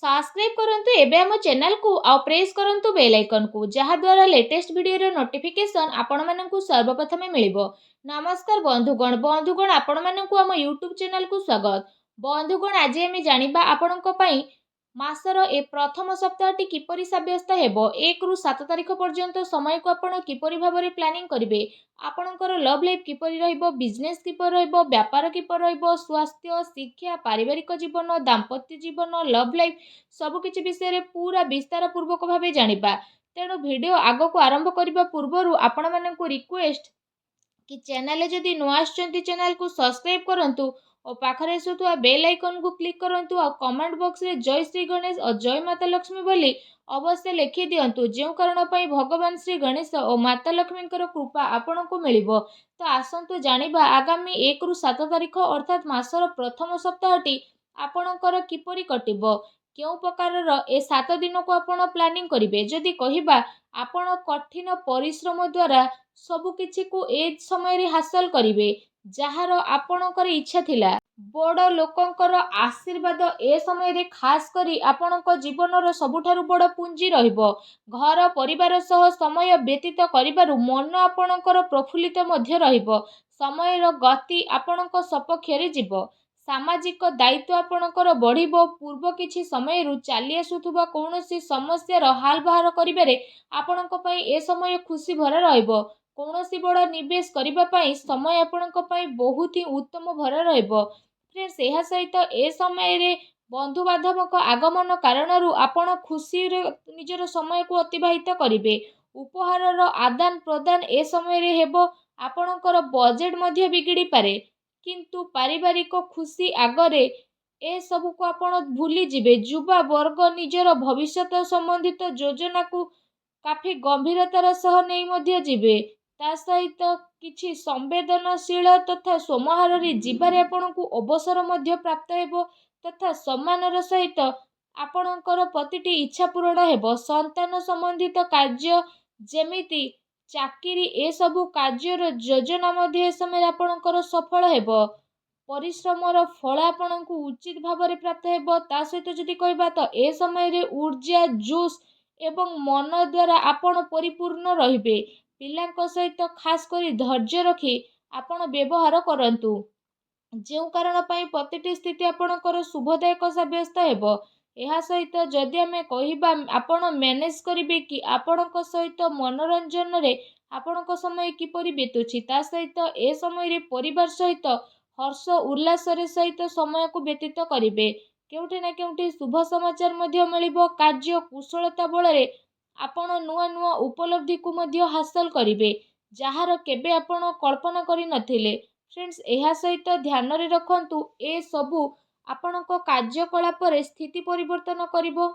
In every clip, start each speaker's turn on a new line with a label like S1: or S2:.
S1: Subscribe करंतु एबे हम चैनल को आ प्रेस करंतु बेल आइकन को जहा द्वारा लेटेस्ट वीडियो रो नोटिफिकेशन आपण माननकु सर्वप्रथमे मिलिबो। नमस्कार बंधुगण आपण माननकु हम यूट्यूब चैनल को स्वागत। बंधुगण आज हम जानिबा आपणक पई मासर ए प्रथम सप्ताहटी किपरि साब्यस्त हेबो 1 रु 7 तारिख पर्यंत समय को आपण किपरि भाबरे प्लानिंग करिवे। आपणकर लव लाइफ किपरि रहइबो, बिजनेस किपरि रहइबो, व्यापार किपरि रहइबो, स्वास्थ्य, शिक्षा, पारिवारिक जीवन, दाम्पत्य जीवन, लव लाइफ सबु किछि विषय रे पूरा विस्तार पूर्वक भाबे जानिबा। तेणु वीडियो आगो को आरंभ करिबा पूर्वरु आपण माननकु रिक्वेस्ट कि चैनल जदि नुआ आछंती चैनल को सब्सक्राइब करंतु और पाखरे आसुथुआ बेल आइकन को क्लिक करंतु और कमेंट बॉक्स रे जय श्री गणेश और जय माता लक्ष्मी बोली अवश्य लिखि दियंतु जेउ कारण पई भगवान श्री गणेश और माता लक्ष्मी कृपा आपण को मिलिबो। तो आसंतु जानिबा आगामी 1 रु 7 तारिख अर्थात मासर प्रथम सप्ताहटी आपणकर किपरि कटिबो, केउ प्रकारर ए 7 दिन को आपण प्लानिंग करिवे। जदि कहिबा आपण कठिन परिश्रम द्वारा सबु किछि को ए समय रे हासिल करिवे जहार आपणकर इच्छा थिला। बड़ लोकंकर आशीर्वाद ए समय रे खास करी आपणक जीवनर सबुठारु बड़ पुंजी रहिबो। घर परिवार सह समय व्यतीत करिबारु मन आपणकर प्रफुल्लित मध्य रहिबो। समयर गति आपणक सपक्ष रे जिवो। सामाजिक दायित्व आपणकर बढ़िबो। पूर्व किछि समय रु चाली आसुथुबा कोनोसी समस्या रो हाल बाहर करिबारे आपणक पई ए समय खुशी भरा रहिबो। कोनोसी बड़ निवेश करिबा पई समय आपणक पई बहुत ही उत्तम भरा रहिबो। फ्रेंड्स एहा सहित ए समय रे बंधु बांधवक आगमन कारणरू आपण खुशी रे निजर समय को अतिबाहित करिवे। उपहारर आदान प्रदान ए समय रे हेबो। आपणकर बजेट मध्य बिगिड़ी पारे किंतु पारिवारिक खुशी आगरे ए सबु को आपण भूली जिवे। युवा वर्ग निजर भविष्यत संबंधित योजना को काफी गंभीरतार सह नहीं मध्य जिवे। ता सहित किछि संवेदनशील तथा सोमहार रे जीवारे आपणकु अवसर मध्य प्राप्त हेबो तथा सम्मानर सहित आपणकर प्रतिटी इच्छा पूर्ण हेबो। संतान संबंधित कार्य जेमिति चाकरी ए सबु कार्यर योजना मध्य ए समय आपणकर सफल हेबो। परिश्रमर फल आपणकु उचित भाव रे प्राप्त हेबो। ता सहित जदि कहबा तो ए समय रे ऊर्जा जोश एवं मन द्वारा आपण परिपूर्ण रहिबे। पिलांक सहित खास करी धैर्य रखी आपण व्यवहार करंतु जेउ कारण पई प्रतिटी स्थिति आपणकर शुभदायक साब्यस्त हेबो। एहा सहित जदि आमे कहिबा आपण मैनेज करिवे कि आपणक सहित मनोरंजन रे आपणक समय किपरि बीतुछि। ता सहित ए समय रे परिवार सहित हर्ष उल्लास रे सहित समय को व्यतीत करिवे। केउठी ना केउठी शुभ समाचार मध्य मिलिबो। कार्य कुशलता बळ रे आपण नुआ नुआ उपलब्धि को मध्य हासिल करिवे जहार केबे आपण कल्पना करि नथिले। फ्रेंड्स एहा सहित ध्यान रे रखंतु ए सबु आपणक कार्यकलाप रे स्थिति परिवर्तन करिवो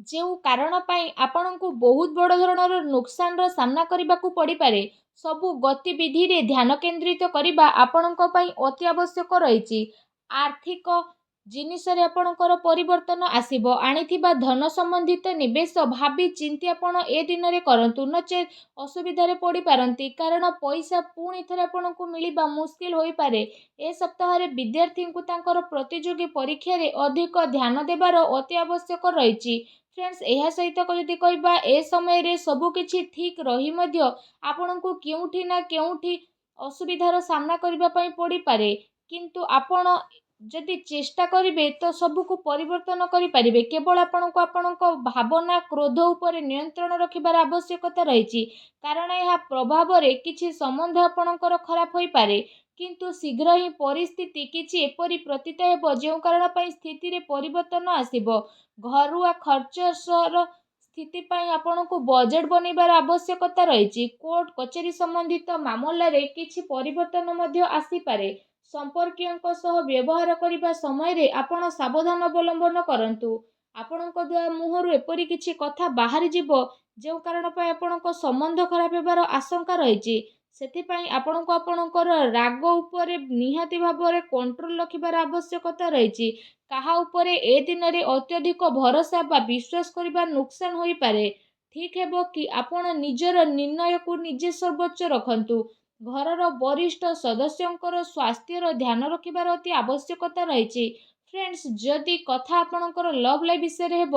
S1: जेउ कारण पई आपणकु बहुत बड़ धरणर नुकसान रो सामना करिबाकू पड़ी पारे। सबु गतिविधि रे ध्यान केंद्रित करिबा आपणक पई अति आवश्यक रहिछि। आर्थिक जिनिस रे आपणकर परिवर्तन आसीबो। आनिथिबा धन संबंधित निवेश भाबी चिंती आपण ए दिन रे करंतु नचे असुविधा रे पड़ी पारंती कारण पैसा पुणी थरे आपणकु मिलिबा मुश्किल होई पारे। ए सप्ताह रे विद्यार्थी को तांकर प्रतियोगी परीक्षा रे अधिक ध्यान देबार अति आवश्यक रहिछि। फ्रेंड्स एहा सहित जदि कहबा ए समय रे सबु किछि ठीक रही मध्य आपणकु केउठी ना केउठी असुविधार सामना करिबा पई पड़ी पारे किंतु आपण जदि चेष्टा करिवे तो सबु को परिवर्तन करि परिवे। केवल आपणको आपणको भावना क्रोध उपरे नियंत्रण रखिबार आवश्यकता रहिछि कारण यह प्रभाव रे किछि संबंध आपणकर खराब होई पारे किंतु शीघ्र ही परिस्थिति किछि एपरि प्रतीत हेबो जेउ कारण पई स्थिति रे परिवर्तन आसीबो। घरुआ खर्चर स्थिति पई आपणको बजेट बनेबार आवश्यकता रहिछि। कोर्ट कचेरी संबंधित मामला रे किछि परिवर्तन मध्य आसी पारे। संपर्कियों सह व्यवहार करिबा समय रे आपण सावधान अवलंबन करंतु। आपणको द्वारा मुहरु एपरि किछि कथा बाहरी जिवो जेउ कारण पई आपणको संबंध खराब हेबार आशंका रहिछि। सेथि पई आपणको आपणकर राग उपरे निहाती भाबरे कंट्रोल रखिबार आवश्यकता रहिछि। काहा उपरे ए दिन रे अत्यधिक भरोसा बा विश्वास करिबा नुकसान होई पारे। ठीक हेबो कि आपण निजर निर्णय को निजे सर्वोच्च रखंतु। घरर वरिष्ठ सदस्यंकर स्वास्थ्यर ध्यान रखिबार अति आवश्यकता रहिछि। फ्रेंड्स जदि कथा आपणकर लव लाइफ विषय हेब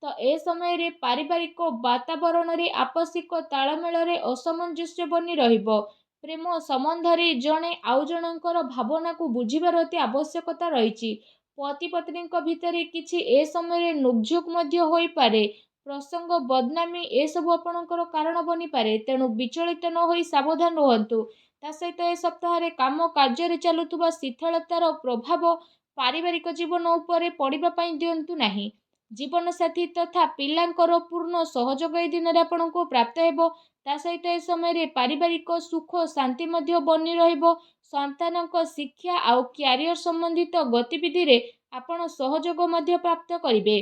S1: तो ए समय पारिवारिक वातावरण रे आपसिक तालमेल रे असमंजस्य बनी रहिबो। प्रेम संबंध रे जणे आउ जणकर भावना को बुझिबार अति आवश्यकता रहिछि। पति पत्नी भितर किछि ए समय नोकझोक मध्य होई पारे। प्रसंग बदनामी ए सब आपणकर कारण बनी पारे, तेणु विचलित न होई सावधान रहंतु। ता सहित ए सप्ताह काम कार्य चलुवा शिथिलतार प्रभाव पारिवारिक जीवन उपरे पड़िबा पई दियंतु नाही। जीवन साथी तथा पिलांकर पूर्ण सहयोग ए दिन आपको प्राप्त हेबो। ता सहित ए समय पारिवारिक सुख शांति मध्य बनी रहिबो। संतानक शिक्षा आउ क्यारियर संबंधित गतिविधि रे आपण सहयोग मध्य प्राप्त करिवे।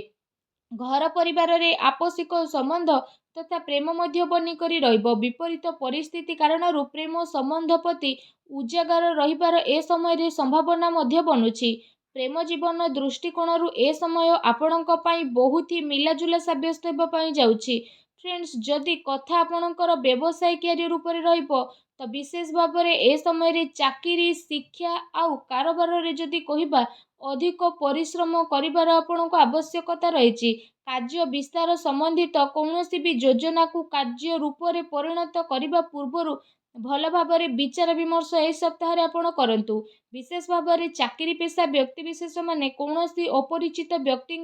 S1: घर परिवार रे आपसिक संबंध तथा प्रेम मध्य बनी करी रहिबो। विपरीत परिस्थिति कारण प्रेम संबंध प्रति उजागर रहिबार ए समय संभावना मध्य बनुछि। प्रेम जीवन दृष्टिकोण ए समय आपणक पई बहुत ही मिलाजुला साब्यस्त हेबा पई जाउछि। फ्रेंड्स जदि कथा आपणकर व्यवसाय कैरियर ऊपर रहिबो तो विशेष भाव में ए समय चाकरी शिक्षा आउ कारोबार रे जदि कहिबा अधिक परिश्रम करिबार आपणको आवश्यकता रहिछि। कार्य विस्तार संबंधित कौनसी भी योजना को कार्य रूप में परिणत करने पूर्व भल भाव विचार विमर्श ए सप्ताह आपण करंतु। विशेष भाव में चाकरी पेशा व्यक्तिविशेष माने कौनसी अपरिचित व्यक्ति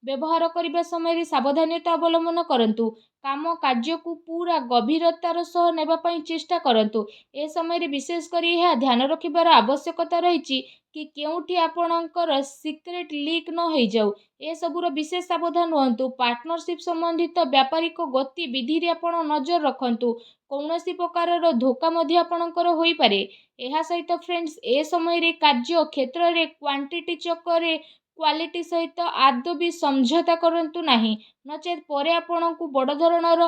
S1: व्यवहार करने समय सावधानता अवलंबन करंतु। काम कार्य को पूरा गभीरतार सह नेबा पई चेष्टा करंतु। ए समय विशेष करी यह ध्यान रखिबार आवश्यकता रहिछि कि केउठी आपणकर सिक्रेट लीक न हो जाऊ। ए सबुर विशेष सावधान रहंतु। पार्टनरशिप संबंधित व्यापारिक गतिविधि रे आपण नजर रखंतु। कौनसी प्रकार धोखा मध्य आपणकर होई पारे। एहा सहित फ्रेंड्स ए समय रे कार्य क्षेत्र रे क्वांटिटी चक्कर क्वालिटी सहित आदौ भी समझौता करंतु नाही, नचेत परे आपणकु बड़ धरणर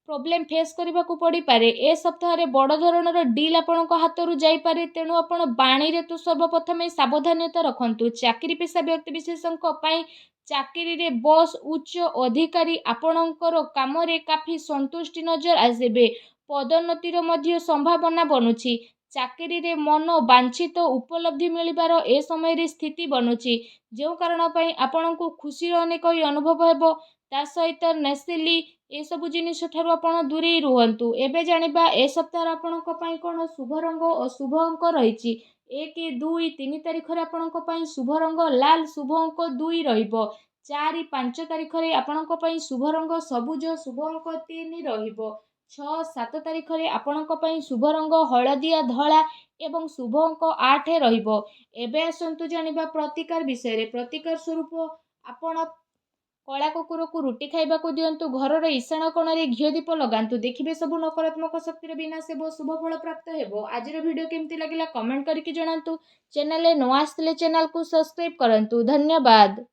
S1: प्रोब्लेम फेस करने को पड़ पारे। ए सप्ताह बड़ धरणर डील आपण हाथ जाई पारे, तेणु आपण बाणी रे तो सर्वप्रथम सावधानता रखंतु। चाकरी पेशा व्यक्ति विशेषज्ञ पई चाकरी रे बॉस उच्च अधिकारी आपणकर काम रे काफी संतुष्टि नजर आसेबे। पदोन्नतिर मध्य संभावना बनुछि। चाकरी रे मन वांछित उपलब्धि मिलिबार ए समय रे स्थिति बनुछि, जो कारण पई आपणको खुशी अनेक अनुभव हेबो। ता सहित नेसिली ए सब जिनिस ठारू आपण दूरे रुहंतु। एबे जानिबा ए सप्ताह आपणक पई कोन शुभ रंग और शुभ अंक रहिछि। 1 2 3 तारिख रे आपणक पई शुभ रंग लाल, शुभ अंक 2 रहिबो। 4 5 तारिख रे आपणक पई शुभ रंग सबुज, शुभ अंक 3 रहिबो। 6 7 तारिख रे आपणक पई शुभ रंग हळदिया धळा एवं शुभ अंक 8 रहिबो। एबे आसंतु जानिबा प्रतिकार विषय रे। प्रतिकार स्वरूप आपण कला कुकुर को रुटी खाइबा को दियंतु। घर ईशान कोण रे घिओ दीप लगांतु। देखिबे सब नकारात्मक शक्ति विनाश हेबो, शुभ फल प्राप्त हेबो। आजिर वीडियो केमती लागिला कमेंट करके जणांतु। चैनल रे न आस्थिले चैनल को सब्सक्राइब करंतु। धन्यवाद।